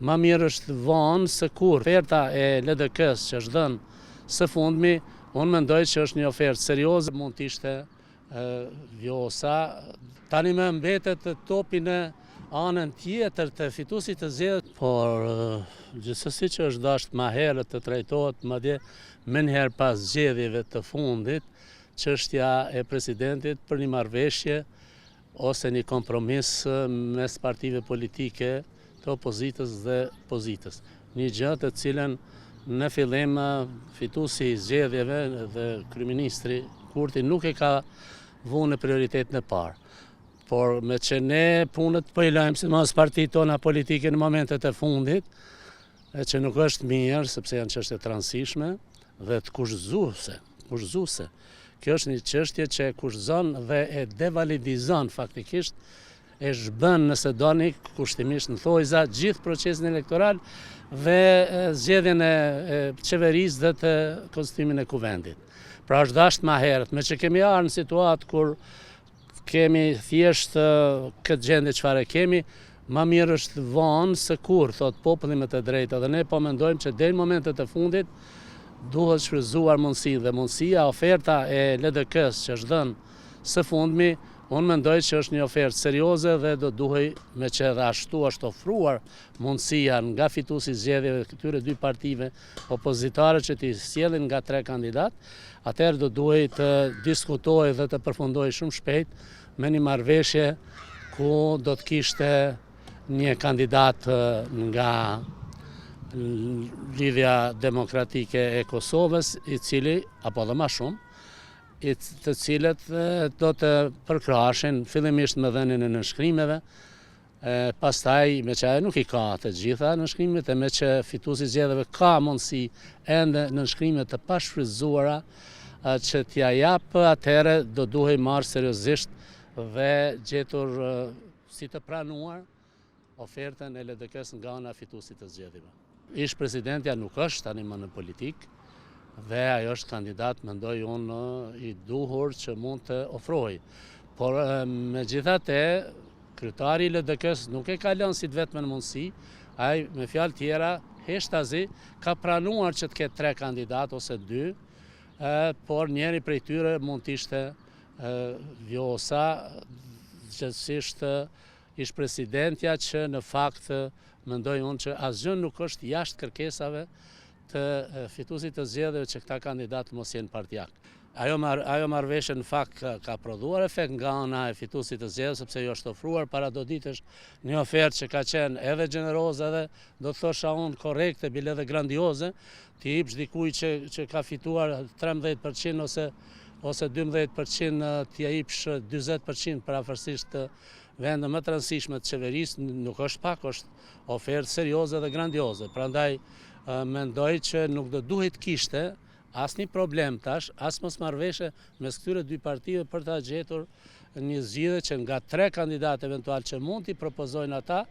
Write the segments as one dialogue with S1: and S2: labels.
S1: Ma mirë është vonë se kur. Oferta e LDK-s që është dhënë së fundmi, unë mendoj që është një ofertë serioze, mund të ishte vjosa. Tani më mbetet topi në anën tjetër të fituesit të zgjedhjes, por gjithsesi që është dashur më herët të trajtohet madje më njëherë pas zgjedhjeve të fundit, çështja e presidentit për një marrëveshje ose një kompromis mes partive politike të opozitës dhe pozitës. Një gjë të cilën në fillim fituesi i zgjedhjeve dhe kryeministri Kurti nuk e ka vënë në prioritet në parë. Por me që ne punët po i lajmë si mas partitë tona politike në momentet e fundit, që nuk është mirë, sepse janë çështje të rëndësishme dhe të kushëzuese. Kjo është një çështje që e kushëzon dhe e devalidizon faktikisht, e zhbën nëse doni kushtimisht në thojza gjithë procesin elektoral dhe zgjedhjen e qeverisë dhe të konstituimin e kuvendit. Pra është dashur më herët, me që kemi ardhur në situatë kur kemi thjesht këtë gjendje çfarë kemi, ma mirë është vonë se kur, thot populli me të drejtë, dhe ne po mendojmë që deri në momentet e fundit duhet shfrytzuar mundësi dhe mundësia, oferta e LDK-s që është dhënë së fundmi, unë mendoj që është një ofertë serioze dhe do duhej, me që edhe ashtu është ofruar mundësia nga fituesi i zgjedhjeve këtyre dy partive opozitare që t'i sjellin nga 3 kandidat, atëherë do duhej të diskutojë dhe të përfundojë shumë shpejt me një marrëveshje ku do të kishte një kandidat nga Lidhja Demokratike e Kosovës, i cili, apo dhe më shumë, të cilët do të përkraheshin fillimisht me dhënien e nënshkrimeve, pastaj me që nuk i ka të gjitha nënshkrimet, e me që fituesi i zgjedhjeve ka mundësi ende nënshkrime të pashfrytzuara që t'ja jap, atëherë do duhej marrë seriozisht dhe gjetur si të pranuar ofertën e LDK-s nga ana e fituesit të zgjedhjeve. Ish presidentja nuk është tani më në politikë dhe ajo është kandidat, mendoj unë, i duhur që mund të ofrohej. Por megjithatë, kryetari i LDK-s nuk e ka lënë si vetëm në mundësi, ai me fjalë tjera heshtazi ka pranuar që të ketë 3 kandidat ose 2, por njëri prej tyre mund të ishte vjosa, gjithsesi ish presidentja që në fakt mendoj unë që asgjë nuk është jashtë kërkesave të fituesit të zgjedhjeve që këta kandidat mos jenë partijak. Ajo marrëveshje në fakt ka prodhuar efekt nga ana e fituesit të zgjedhjeve, sepse jo është ofruar para do ditësh një ofertë që ka qenë edhe gjeneroze edhe do të thosha unë korrekte, bile edhe grandioze, t'i jepsh dikujt që ka fituar 13% ose 12%, t'ia jepsh 40% parafarsisht vende më të rëndësishme të qeverisë, nuk është pak, është ofertë serioze dhe grandioze. Prandaj mendoj që nuk do duhet kishte asnjë problem tash, as mosmarrëveshje mes këtyre dy partive për ta gjetur një zgjidhje që nga 3 kandidatë eventual që mund t'i propozojnë ata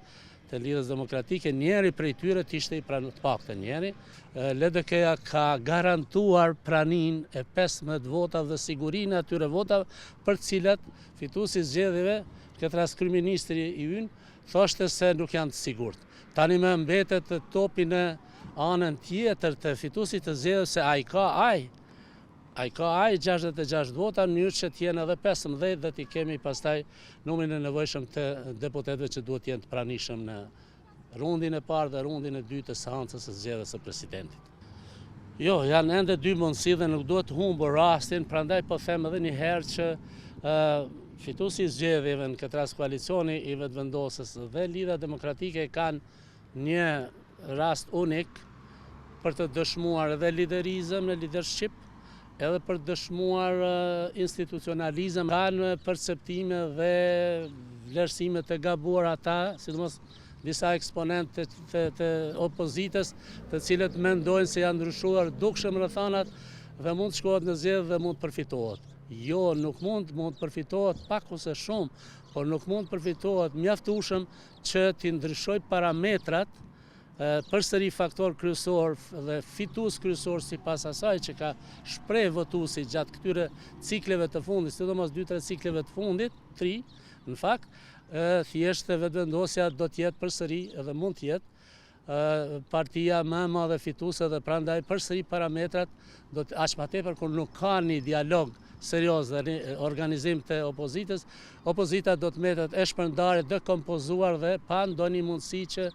S1: të Lidhjes Demokratike, njëri prej tyre t'ishte i pranuar, të paktën njëri. LDK-ja ka garantuar praninë e 15 votave dhe sigurinë e atyre votave për të cilat fituesi i zgjedhjeve, këtë rast kryeministri i ynë, thoshte se nuk janë të sigurt. Tani më mbetet topi në anën tjetër të fituesit të zgjedhjeve se ai ka 66 vota, në mënyrë që t'jenë edhe 15 dhe t'i kemi pastaj numrin e nevojshëm të deputetëve që duhet jenë të pranishëm në rundin e parë dhe rundin e dytë të seancës së zgjedhjes së presidentit. Jo, janë ende 2 mundësi dhe nuk duhet humbur rastin, prandaj po them edhe një herë që fituesi i zgjedhjeve në këtë rast koalicioni i vetëvendosës dhe Lidhja Demokratike kanë një rast unik për të dëshmuar edhe liderizëm në leadership, edhe për të dëshmuar institucionalizëm, kanë perceptime dhe vlerësime të gabuar ata, sidomos disa eksponentë të opozitës, të cilët mendojnë se janë ndryshuar dukshëm rrethanat dhe mund të shkohet në zgjedhje dhe mund të përfitohet. Jo, nuk mund përfitohet pak ose shumë, por nuk mund përfitohet mjaftueshëm që t'i ndryshoj parametrat, përsëri faktor kryesor dhe fitues kryesor sipas asaj që ka shpreh votuesi gjatë këtyre cikleve të fundit, sidomos 2-3 cikleve të fundit, 3 në fakt, thjesht vetëvendosja do të jetë përsëri edhe mund të jetë partia më e madhe fituese dhe prandaj përsëri parametrat do të aq më tepër kur nuk ka një dialog serioz dhe organizim të opozitës, opozita do të mbetet e shpërndarë, dekompozuar dhe pa ndonjë mundësi që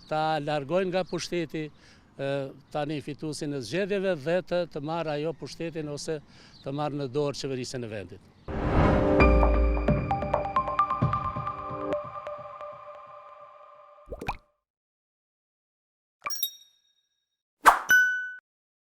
S1: ta largojnë nga pushteti tani fituesin e zgjedhjeve dhe të marrë ajo pushtetin ose të marrë në dorë qeverisjen e vendit.